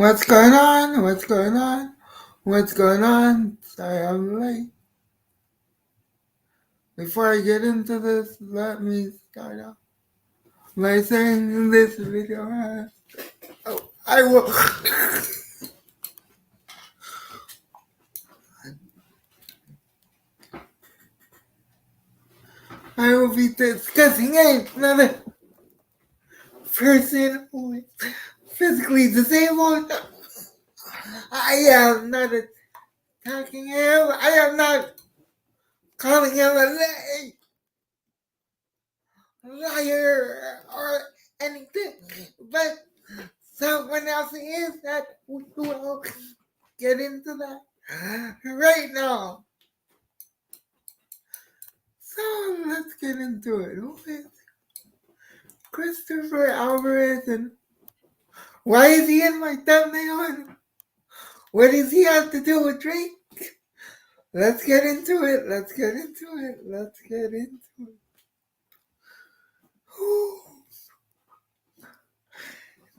What's going on? What's going on? What's going on? Sorry I'm late. Before I get into this, let me start off by saying this video has... I will be discussing another person who is physically disabled. I am not attacking him. I am not calling him a liar or anything. But someone else is that we will get into that right now. So let's get into it. Who is Christopher Alvarez and why is he in my thumbnail? What does he have to do with Drake? Let's get into it.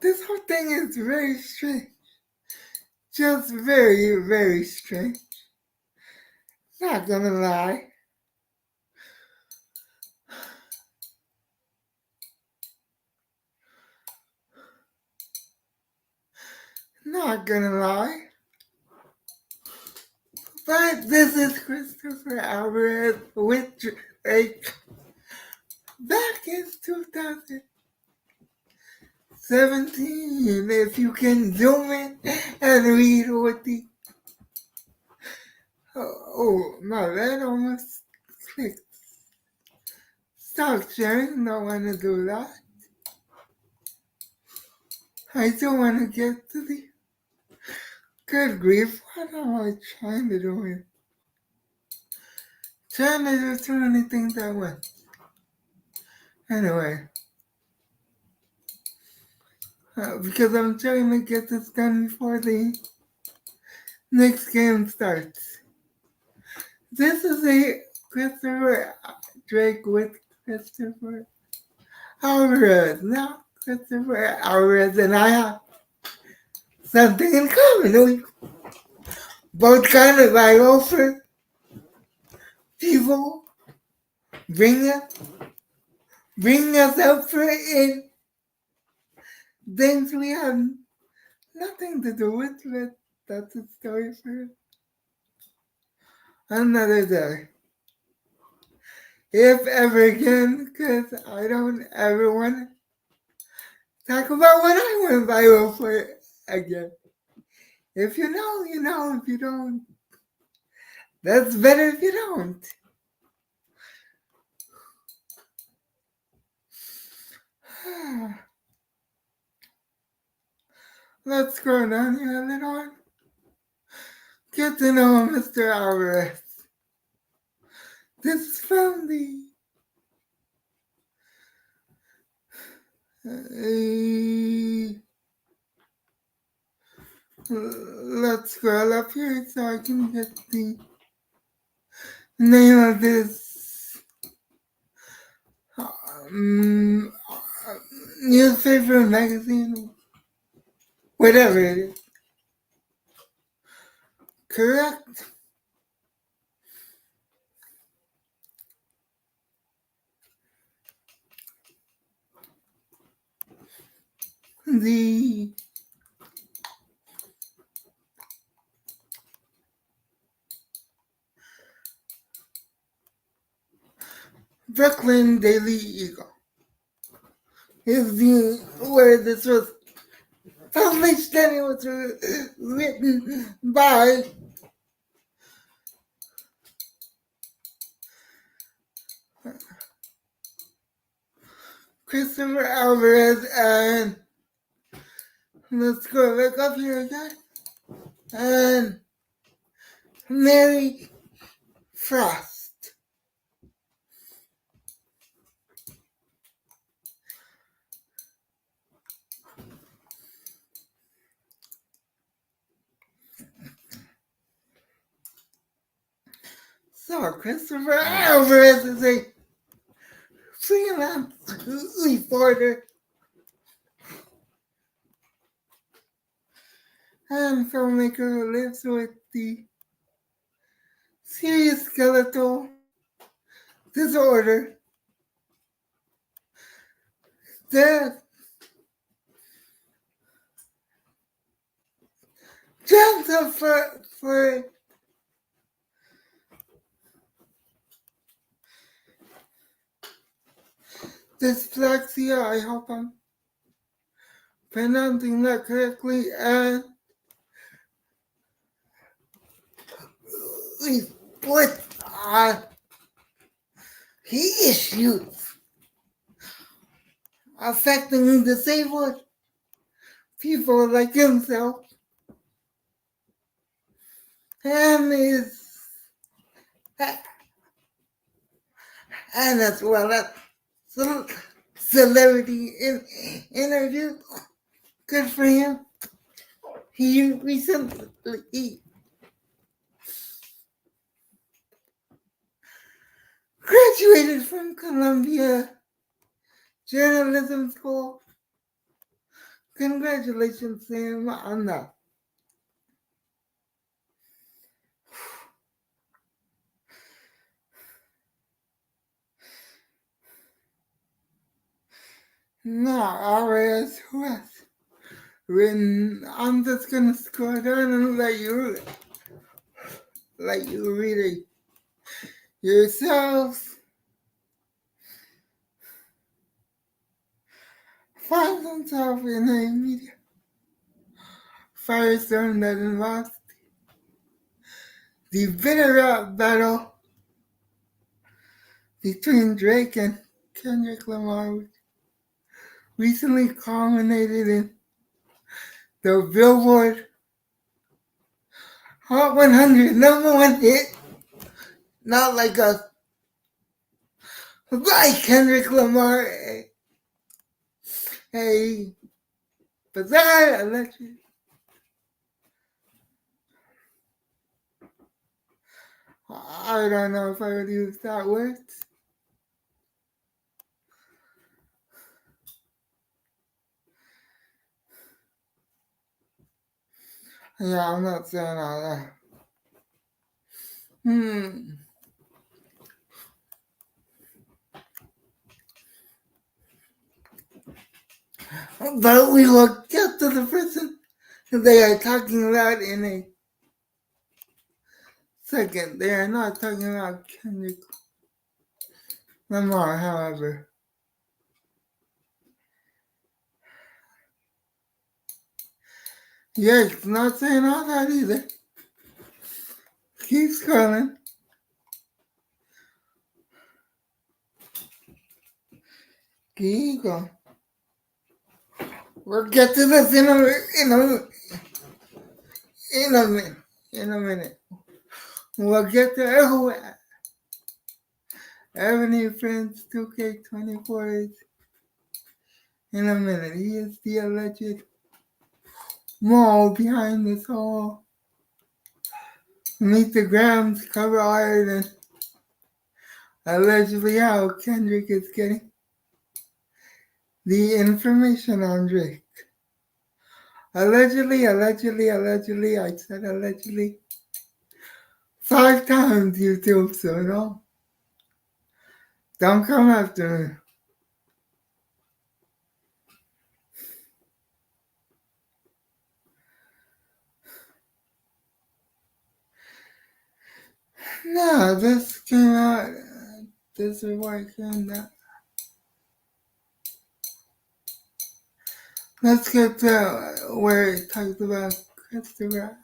This whole thing is very strange. Just very, very strange. Not gonna lie. Not gonna lie. But this is Christopher Alvarez with Drake. Back in 2017, if you can zoom in and read what the... Oh, my bad, almost clicked. Stop sharing, don't want to do that. I still want to get to the... Good grief, what am I trying to do here? Trying to do too many things at once. Anyway. Because I'm trying to get this done before the next game starts. This is a Christopher Drake with Christopher Alvarez. Now, Christopher Alvarez and I have something in common. We both kind of viral for people, bring us up for in things we have nothing to do with, but that's a story for another day. If ever again, because I don't ever want to talk about what I went viral for again. If you know, you know. If you don't, that's better if you don't. Let's go down here a little one. Get to know Mr. Alvarez. This is from the let's scroll up here so I can get the name of this newspaper, magazine, whatever it is. Correct? The Brooklyn Daily Eagle is the where this was published, and it was written by Christopher Alvarez and let's go back up here again and Mary Frost. So Christopher Alvarez is a freelance reporter and filmmaker who lives with the serious skeletal disorder that Joseph for dyslexia. I hope I'm pronouncing that correctly, and with key issues affecting disabled people like himself, and as well as celebrity interview. Good for him. He recently graduated from Columbia Journalism School. Congratulations to him on that. Now, Alvarez, who has written, I'm just going to scroll down and let you read it yourselves. Finds himself in a media firestorm that involves the bitter rap battle between Drake and Kendrick Lamar, which recently culminated in the Billboard Hot 100 number one hit, not like a by Kendrick Lamar, a bizarre election. I don't know if I would use that word. Yeah, I'm not saying all that. But we will get to the person they are talking about in a second. They are not talking about Kendrick Lamar, however. Yes, not saying all that either. Keep scrolling. Keep going. We'll get to this in a minute. We'll get to Ebony Prince 2K24 in a minute. He is the alleged mole behind this whole Meet the Grams cover art and allegedly how Kendrick is getting the information on Drake. Allegedly, I said allegedly 5 times, YouTube, so don't come after me. No, this came out, this is why it came out. Let's get to where it talks about Christopher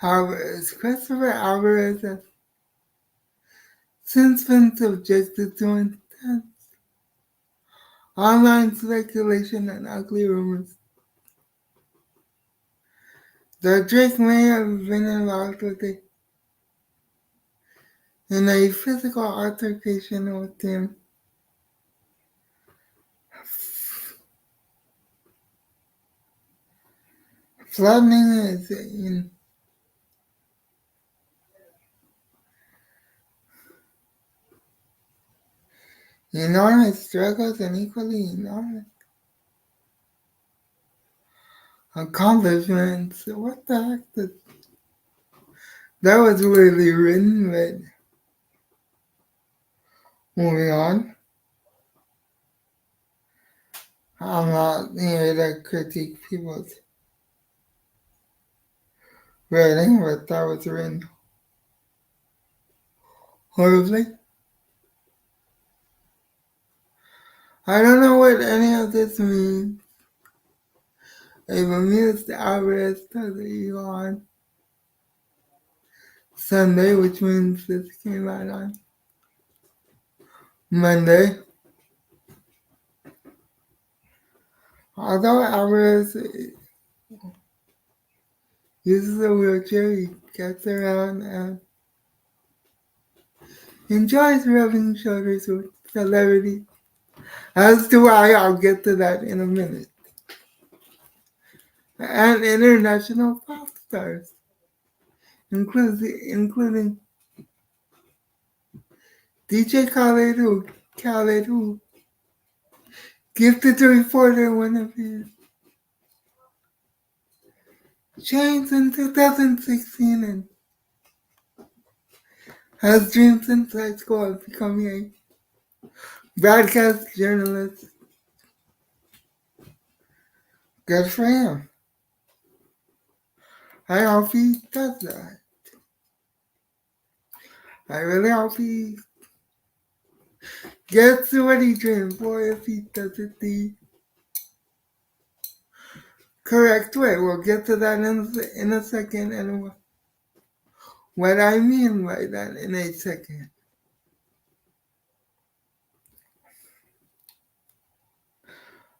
Alvarez. Christopher Alvarez has since been subjected to intense online speculation and ugly rumors that Drake may have been involved in a physical altercation with him. Flooding is in enormous struggles and equally enormous accomplishments. What the heck? That was really written, but moving on. I'm not here to critique people's writing, but that was written horribly. I don't know what any of this means. If Amused Alvarez does it on Sunday, which means this came out on Monday. Although Alvarez uses a wheelchair, he gets around and enjoys rubbing shoulders with celebrities. As to why, I'll get to that in a minute. And international pop stars, including DJ Khaled, who gifted the reporter one of his chains in 2016 and has dreamed since high school of becoming a broadcast journalist. Good for him. I hope he does that. I really hope he gets to what he dreamed for if he does it the correct way. We'll get to that in a second and what I mean by that in a second.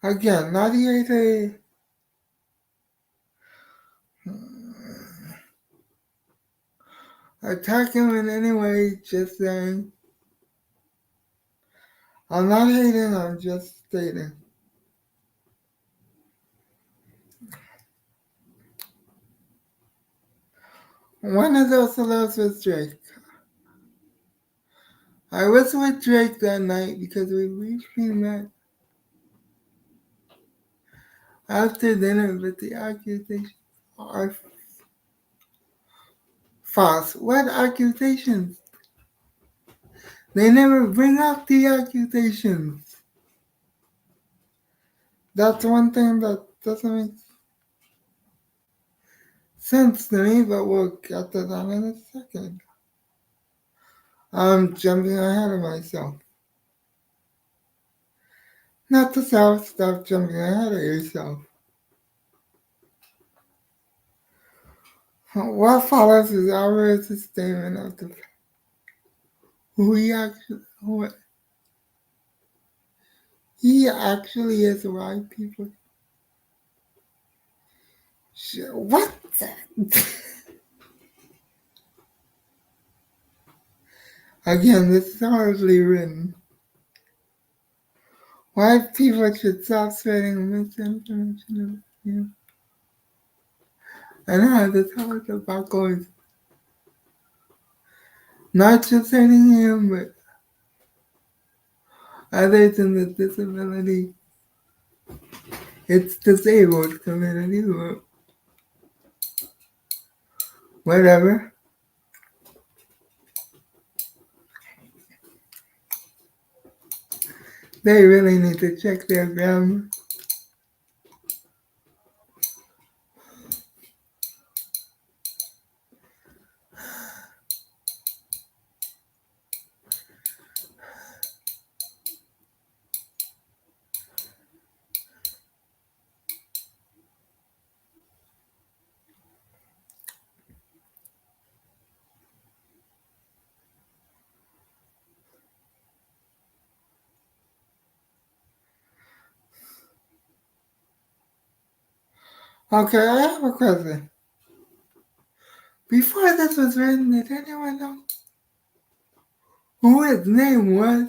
Again, not here to attack him in any way, just saying. I'm not hating, I'm just stating. One of those celebs was Drake. I was with Drake that night because we briefly met after dinner, but the accusations are false. What accusations? They never bring up the accusations. That's one thing that doesn't make sense to me, but we'll get to that in a second. I'm jumping ahead of myself. Not to stop jumping ahead of yourself. What follows is Alvarez's statement of the who he actually is, why people. What? Again, this is horribly written. Why people should stop spreading misinformation about him. And how this whole debacle is not just hurting him, but others in the disability, it's disabled community, or whatever. They really need to check their grammar. Okay, I have a question. Before this was written, did anyone know who his name was?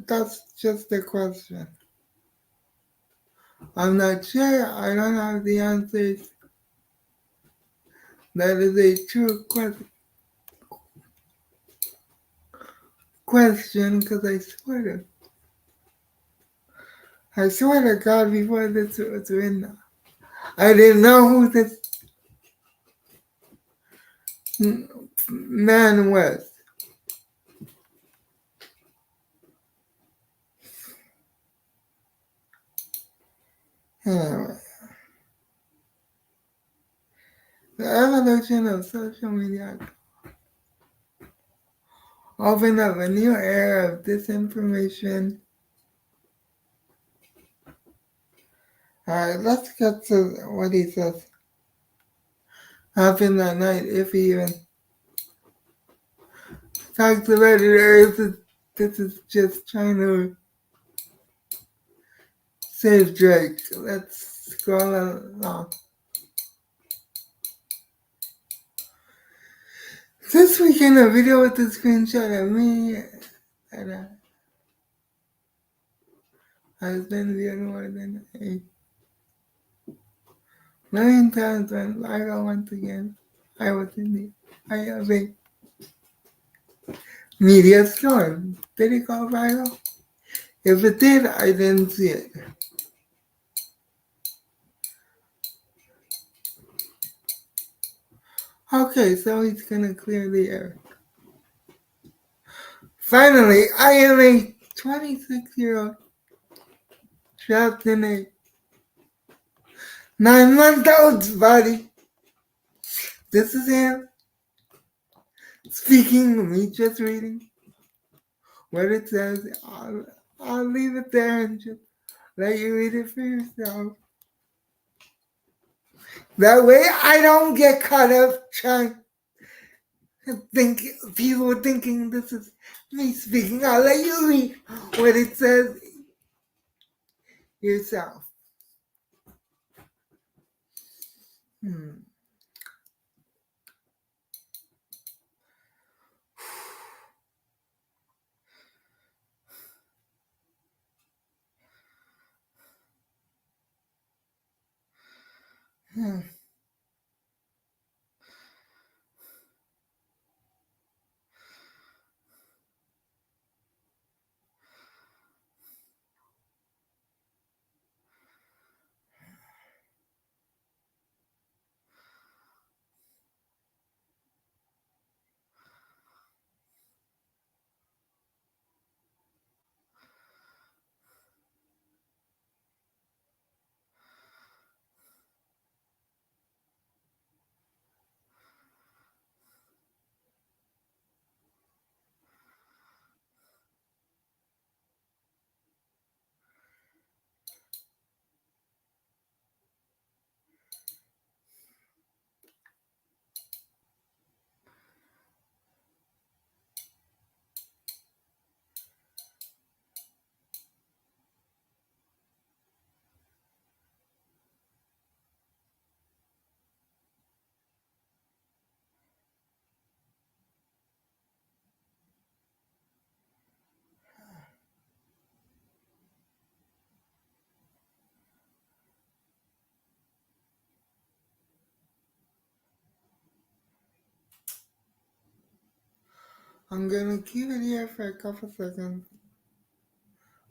That's just a question. I'm not sure. I don't have the answers. That is a true question because I sort of I swear to God, before this was written, I didn't know who this man was. Anyway, the evolution of social media opened up a new era of disinformation. Alright, let's get to what he says happened that night, if he even talks about it, or is this is just trying to save Drake. Let's scroll along. This weekend, a video with a screenshot of me and has been viewed more than a million times when viral once again. I was in the eye of a media storm. Did it go viral? If it did, I didn't see it. Okay, so he's gonna clear the air. Finally, I am a 26-year-old trapped in a 9-month-old's body. This is him speaking, me just reading what it says. I'll leave it there and just let you read it for yourself. That way I don't get caught up trying to think people thinking this is me speaking. I'll let you read what it says yourself. Hmm. Hmm. I'm gonna keep it here for a couple seconds.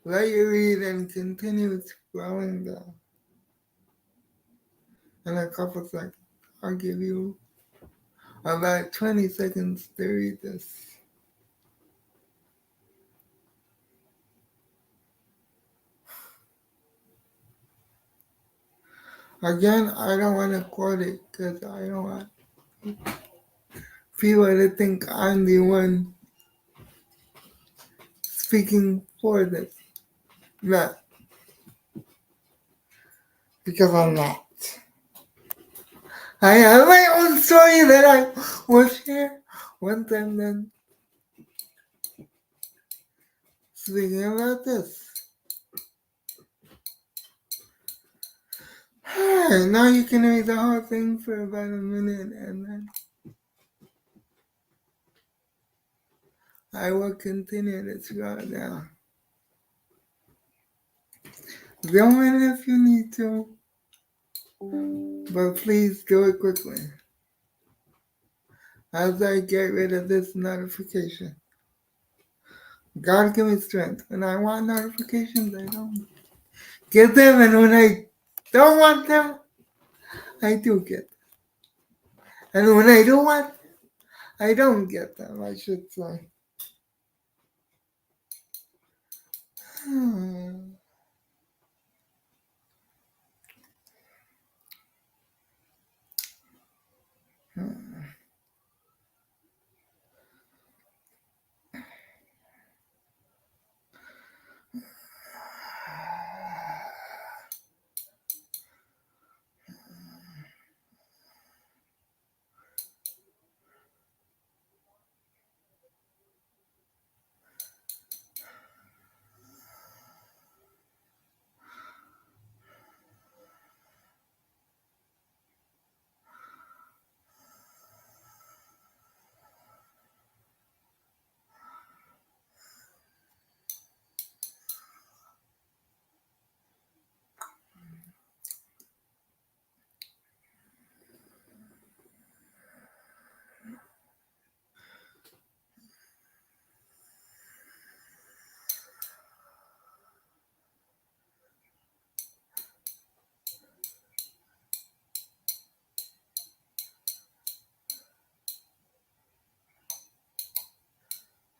Let you read and continue scrolling down. In a couple seconds, I'll give you about 20 seconds to read this. Again, I don't want to quote it because I don't want people to think I'm the one speaking for this. Not because I'm not. I have my own story that I will share once I'm done speaking about this. Alright, now you can read the whole thing for about a minute and then I will continue to scroll down. Zoom in if you need to, but please do it quickly as I get rid of this notification. God give me strength. When I want notifications, I don't get them, and when I don't want them, I do get them. And when I don't want, I don't get them, I should say.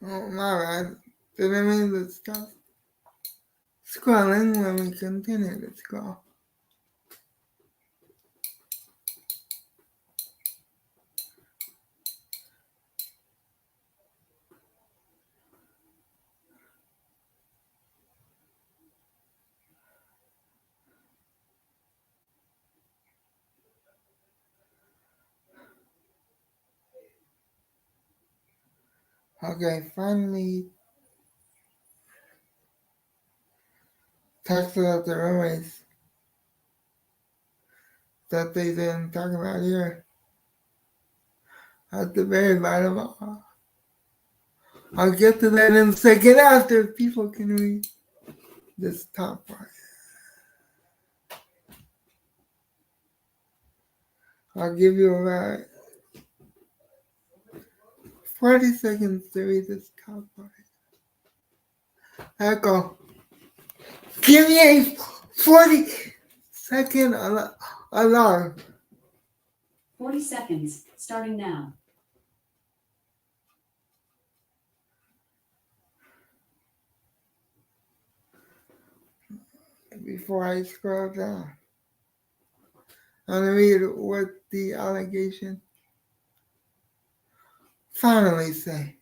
Oh, my bad. Didn't mean to stop scrolling. Let me continue to scroll. Okay, finally talked about the roommates that they didn't talk about here. At the very bottom, I'll get to that in a second after people can read this top part. I'll give you about 40 seconds to read this top part. Echo, give me a 40-second alarm. 40 seconds, starting now. Before I scroll down, I'm going to read what the allegation finally say.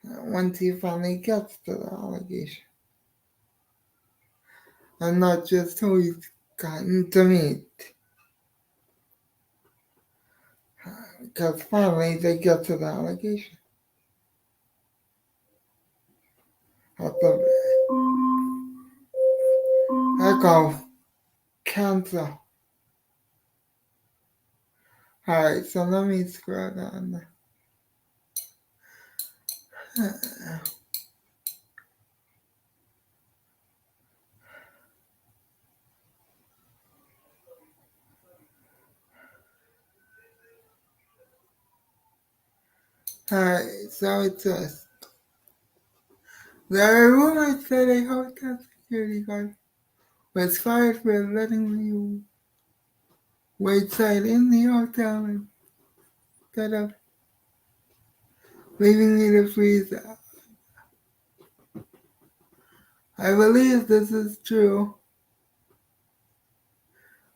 Once he finally gets to the allegation. And not just who he's gotten to meet. Because finally they get to the allegation. Echo, cancel. Alright, so let me scroll down. Alright, so it says, there are rumors that a hotel security guard was fired for letting you waitside in the hotel instead of leaving you to freeze out. I believe this is true,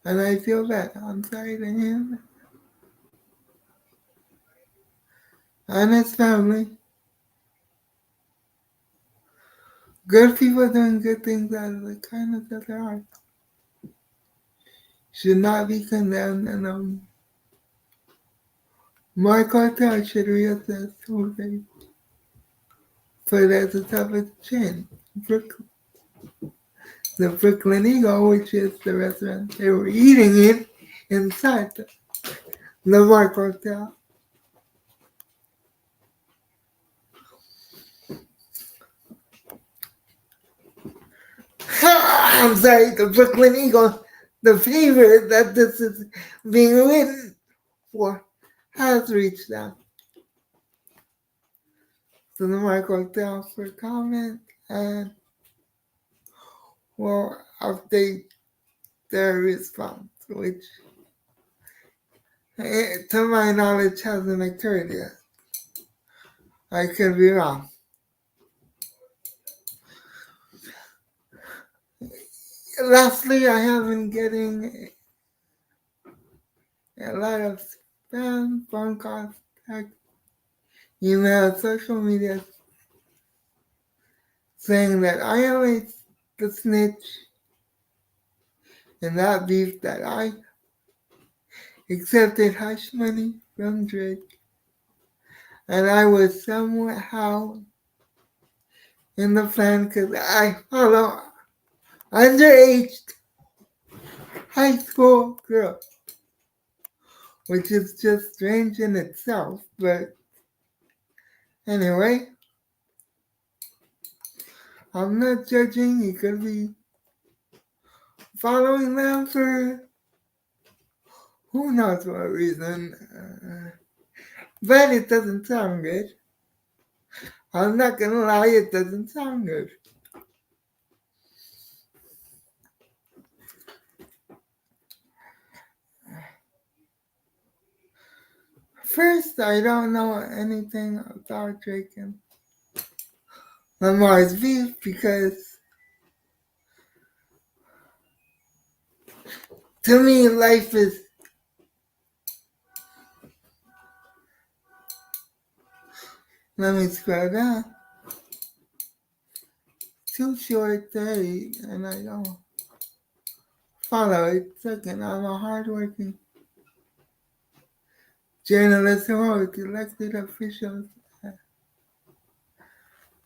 and I feel bad. I'm sorry to him and his family. Good people doing good things out of the kindness of their heart should not be condemned and More cartel should reassess who they put as the top of the chain. The Brooklyn Eagle, which is the restaurant they were eating in inside the Mark Hotel. I'm sorry, the Brooklyn Eagle, the favorite that this is being written for, has reached out. So the mic goes down for comment and we'll update their response, which to my knowledge hasn't occurred yet. I could be wrong. Lastly, I have been getting a lot of spam, phone calls, text, email, social media saying that I am the snitch and that beef that I accepted hush money from Drake and I was somehow in the plan because I follow underage high school girls, which is just strange in itself, but anyway, I'm not judging. You could be following them for who knows what reason, but it doesn't sound good. I'm not gonna lie, it doesn't sound good. First, I don't know anything about Drake and Lamar's beef because to me, life is let me scroll down. Too short day, and I don't follow it. Second, I'm a hardworking journalist who holds elected officials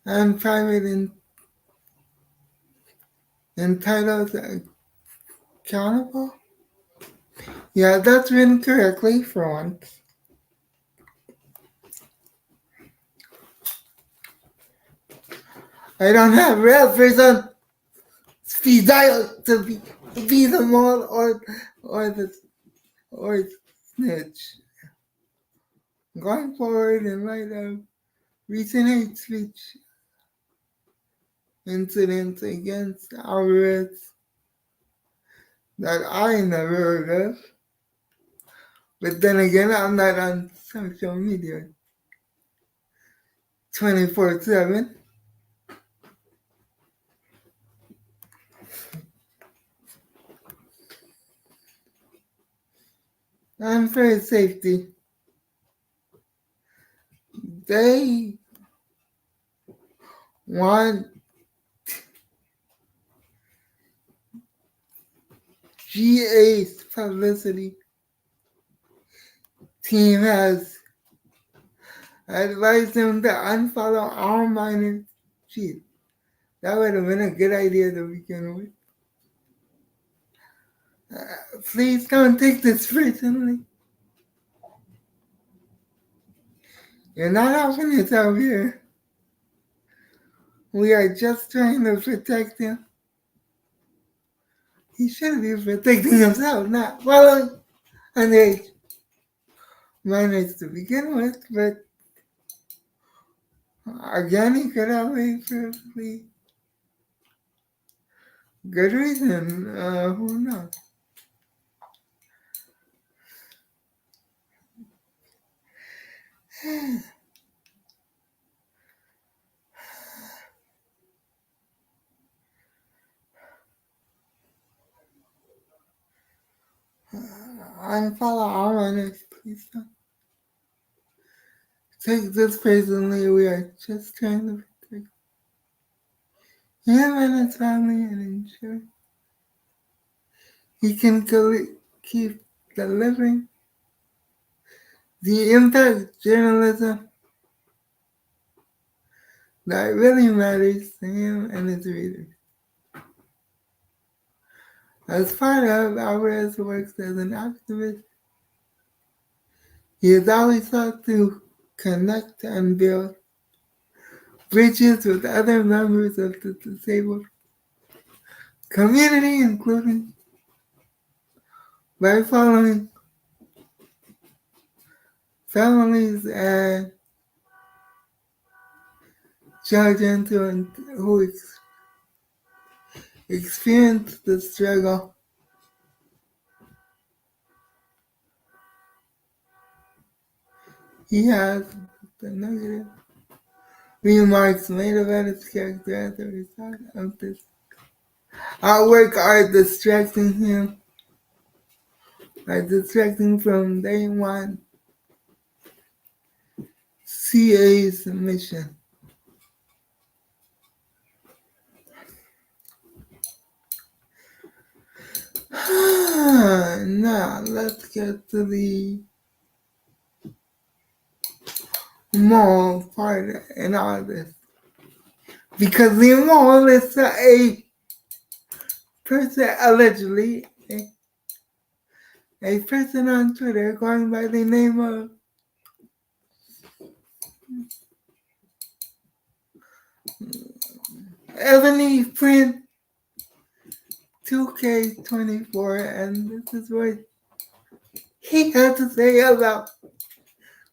and private entitled accountable. Yeah, that's written correctly for once. I don't have rappers on speed dial to be the mole or snitch. Going forward in light of recent hate speech incidents against Alvarez that I never heard of, but then again, I'm not on social media 24/7. And for safety, they want GA's publicity team has advised them to unfollow all minor cheats. That would have been a good idea to begin with. Please don't take this personally. You're not helping yourself here. We are just trying to protect him. He should be protecting himself, not following underage minors to begin with, but again, he could have a perfectly good reason. Who knows? Unfollow all minors, please don't take this personally. We are just trying to protect him and his family and ensure he can keep delivering the impact journalism that really matters to him and his readers. As part of Alvarez's work as an activist, he has always sought to connect and build bridges with other members of the disabled community, including by following families and children who experience the struggle. He has the negative remarks made about his character as a result of this artwork are distracting from day one CA's mission. Now let's get to the moral part in all this. Because the moral is a person, allegedly, a person on Twitter going by the name of Ebony Print 2K24, and this is what he had to say about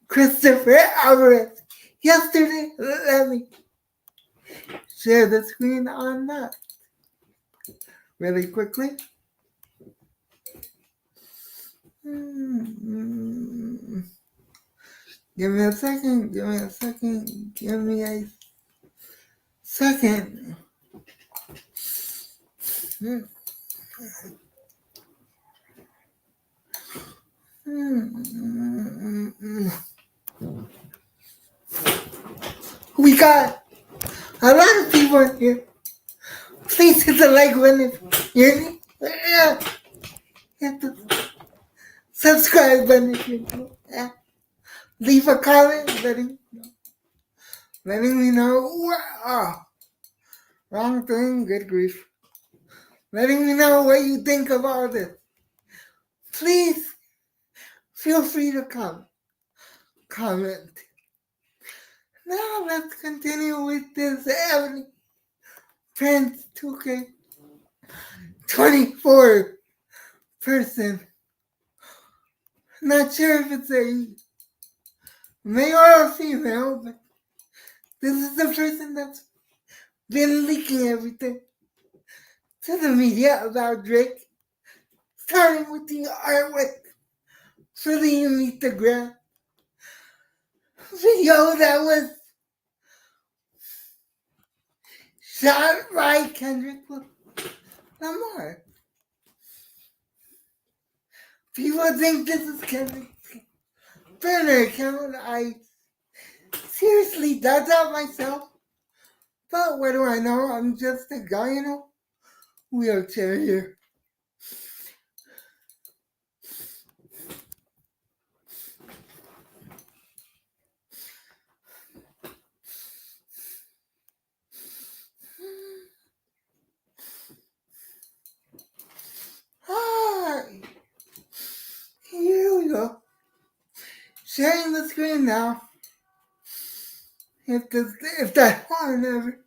Christopher Alvarez yesterday. Let me share the screen on that really quickly. Give me a second. We got a lot of people here. Please hit the like button if you hear me. Hit the subscribe button if you do. Leave a comment letting me know. Wrong thing, good grief. Letting me know what you think of all this. Please feel free to comment. Now let's continue with this Ebony Prince 2K24 person. Not sure if it's a male or a female, but this is the person that's been leaking everything to the media about Drake, starting with the artwork for the You Meet the Ground video that was shot by Kendrick Lamar. People think this is Kendrick's burner account. I seriously doubt that myself. But what do I know? I'm just a guy in a wheelchair here. Here we go. Sharing the screen now. If that horn ever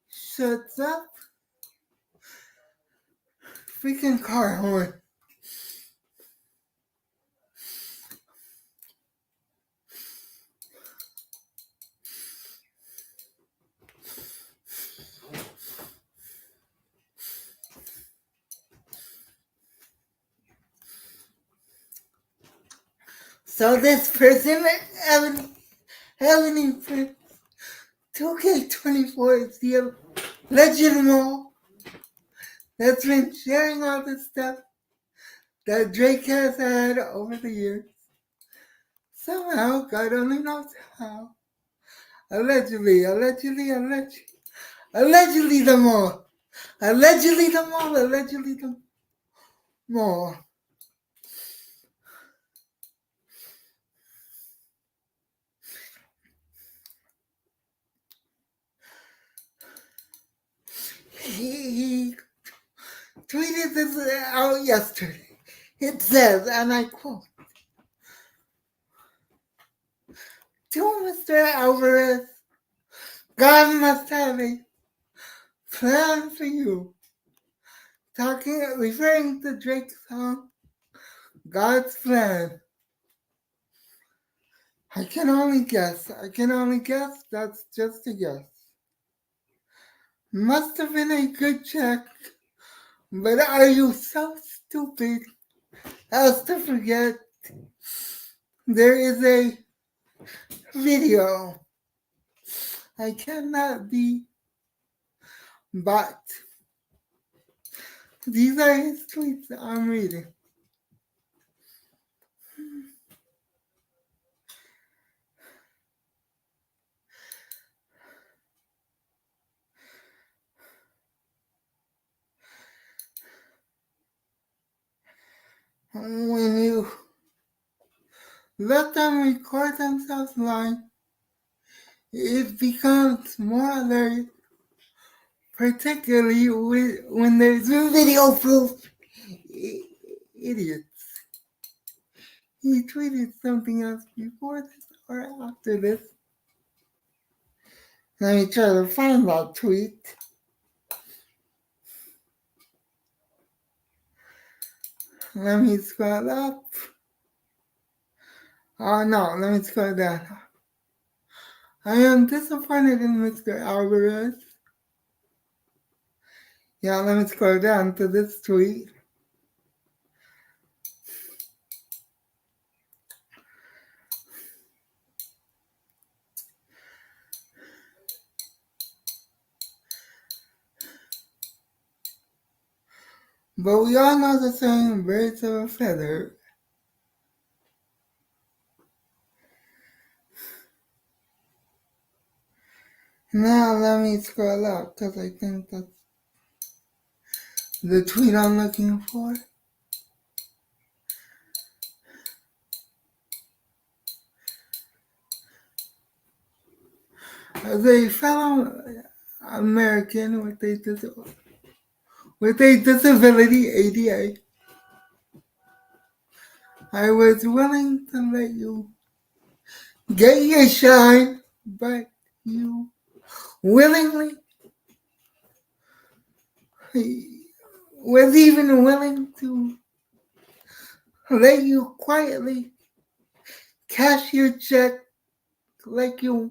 shuts up, freaking car horn. So this person, Ebony Prince 2K24 is the legend mole that's been sharing all the stuff that Drake has had over the years. Somehow, God only knows how. Allegedly the mole. Allegedly the mole. He tweeted this out yesterday. It says, and I quote, "To Mr. Alvarez, God must have a plan for you." Referring to Drake's song, God's Plan. I can only guess. That's just a guess. Must have been a good check. But are you so stupid as to forget there is a video? I cannot be bought. These are his tweets I'm reading. When you let them record themselves live, it becomes more alert, particularly when there's video proof. Idiots. He tweeted something else before this or after this. Let me try to find that tweet. Let me scroll up. Oh no, let me scroll down. I am disappointed in Mr. Alvarez. Yeah, let me scroll down to this tweet. But we all know the saying, birds of a feather. Now let me scroll up because I think that's the tweet I'm looking for. As a fellow American with a disability, ADA, I was willing to let you get your shine, but you willingly was even willing to let you quietly cash your check like you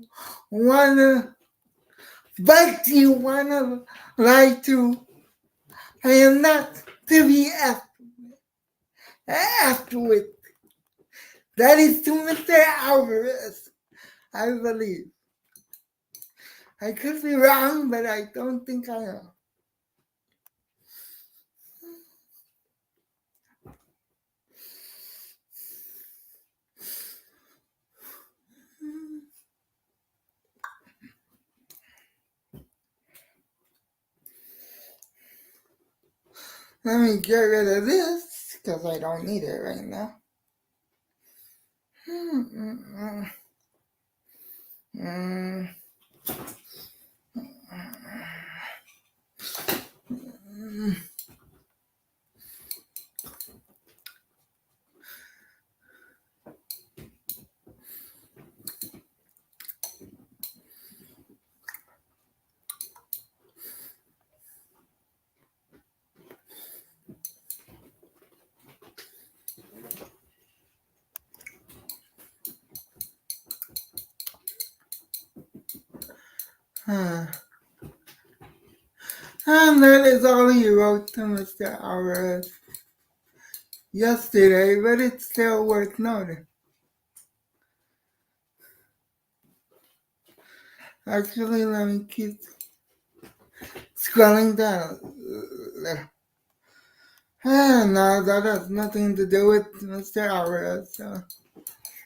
wanna, but you wanna lie to. I am not to be afterward. That is to Mr. Alvarez, I believe. I could be wrong, but I don't think I am. Let me get rid of this because I don't need it right now. And that is all he wrote to Mr. Alvarez yesterday, but it's still worth noting. Actually, let me keep scrolling down a little. No, that has nothing to do with Mr. Alvarez, so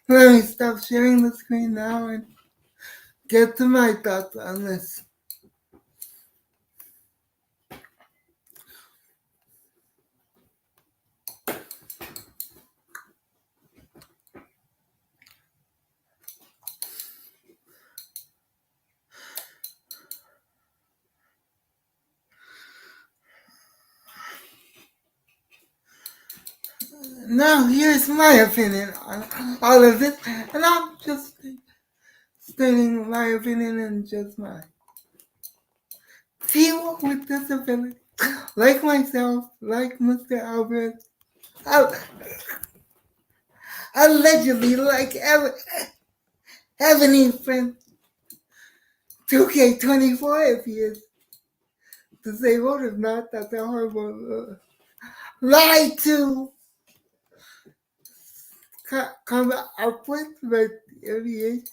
let me stop sharing the screen now and get to my thoughts on this. Now, here's my opinion on all of this, and I'm just stating my opinion and just mine. People with disabilities, like myself, like Mr. Alvarez, allegedly, like have any friends 2K24 if he is disabled. If not, that's a horrible lie to come up with. But if he is,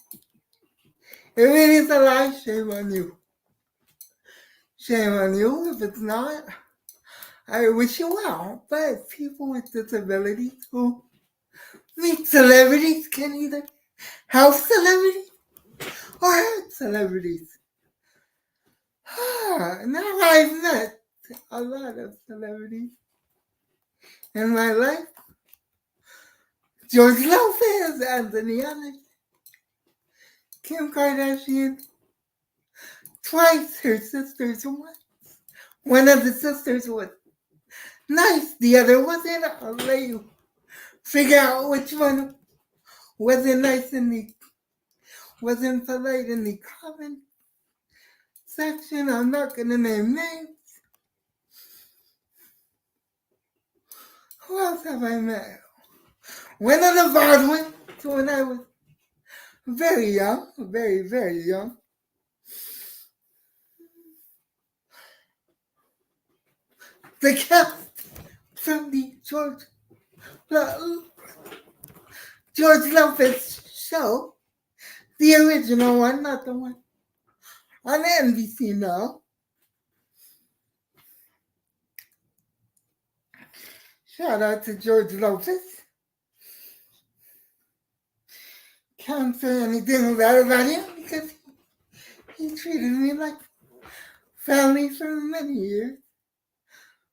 if it is a lie, shame on you. Shame on you. If it's not, I wish you well. But people with disabilities who meet celebrities can either help celebrities or hurt celebrities. Now I've met a lot of celebrities in my life. George Lopez, Anthony Anderson, Kim Kardashian, twice her sisters once. One of the sisters was nice, the other wasn't. I'll let you figure out which one wasn't nice and wasn't polite in the comment section. I'm not gonna name names. Who else have I met? One of the Baldwins when I was very young, very, very young. The cast from the George Lopez show, the original one, not the one on NBC now. Shout out to George Lopez. Can't say anything bad about him because he treated me like family for many years.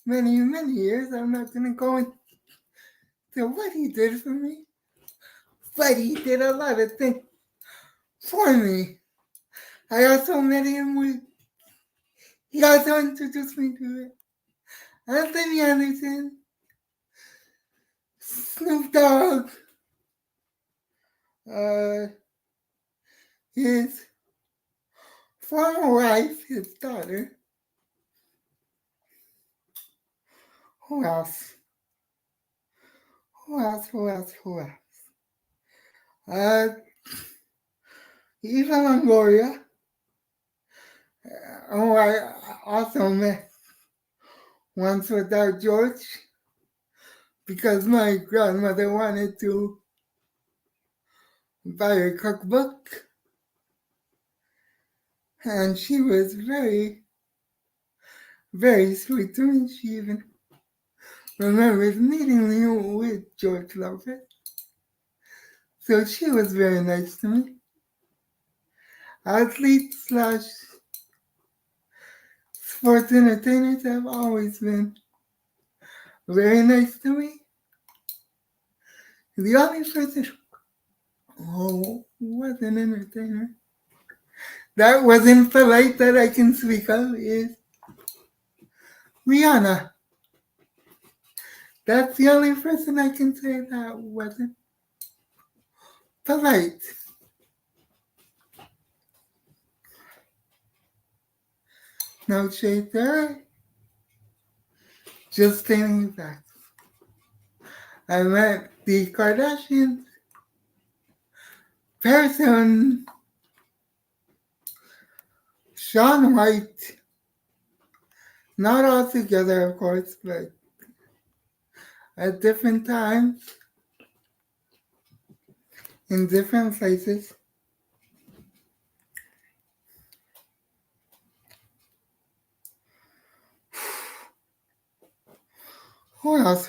Many, many years. I'm not going to go into what he did for me, but he did a lot of things for me. I also met him he also introduced me to Anthony Anderson, Snoop Dogg, his former wife, his daughter. Who else? Eva Longoria, who I also met once without George because my grandmother wanted to buy a cookbook, and she was very, very sweet to me. She even remembers meeting me with George Lopez, so she was very nice to me. Athletes slash sports entertainers have always been very nice to me. The only person who was an entertainer that wasn't polite that I can speak of is Rihanna. That's the only person I can say that wasn't polite. No shade there. Just stating facts. I met the Kardashians, Paris Hilton, Shaun White, not all together, of course, but at different times, in different places. Who else?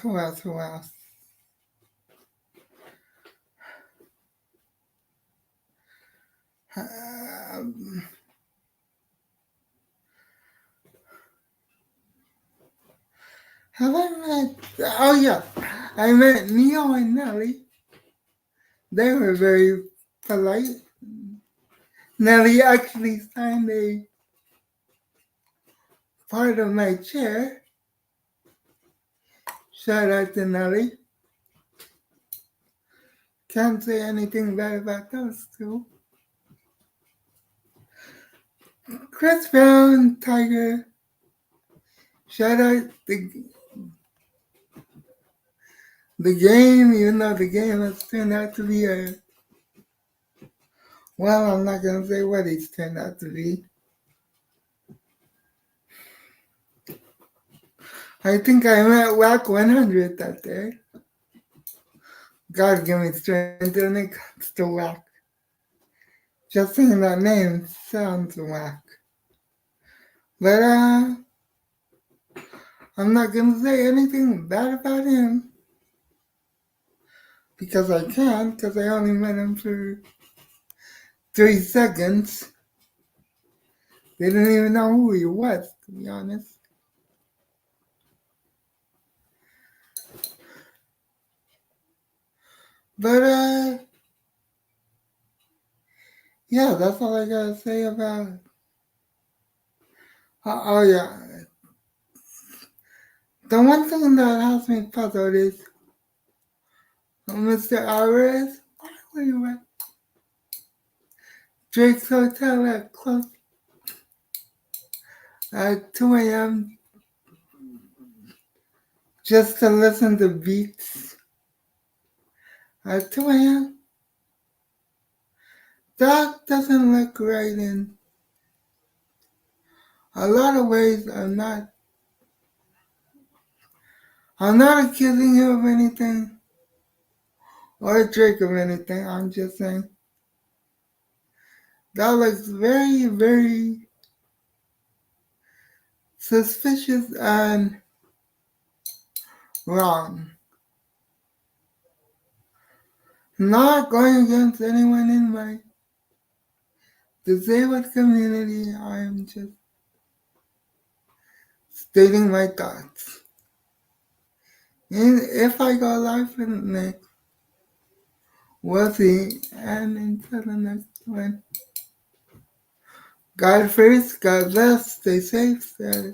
Have I met? Oh yeah, I met Neo and Nelly. They were very polite. Nelly actually signed a part of my chair. Shout out to Nelly. Can't say anything bad about those two. Chris Brown, Tiger. Shout out the game, even though the game has turned out to be a Well, I'm not gonna say what he's turned out to be. I think I met Whack 100 that day. God give me strength when it comes to Whack. Just saying that name sounds whack. But I'm not gonna say anything bad about him. Because I can't, because I only met him for 3 seconds. They didn't even know who he was, to be honest. But yeah, that's all I gotta say about. Oh yeah, the one thing that has me puzzled is Mr. Alvarez. Where you at? Drake's Hotel at close at 2 a.m. just to listen to beats at 2 a.m. That doesn't look right in a lot of ways. I'm not accusing you of anything or Drake of anything. I'm just saying that looks very, very suspicious and wrong. Not going against anyone in my disabled community. I'm just stating my thoughts. And if I go live for the next, we'll see. And until the next one, God first, God bless, stay safe, stay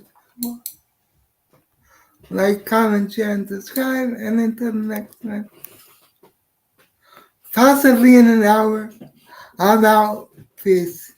like, comment, share, and subscribe. And until the next one, possibly in an hour, I'm out. Peace.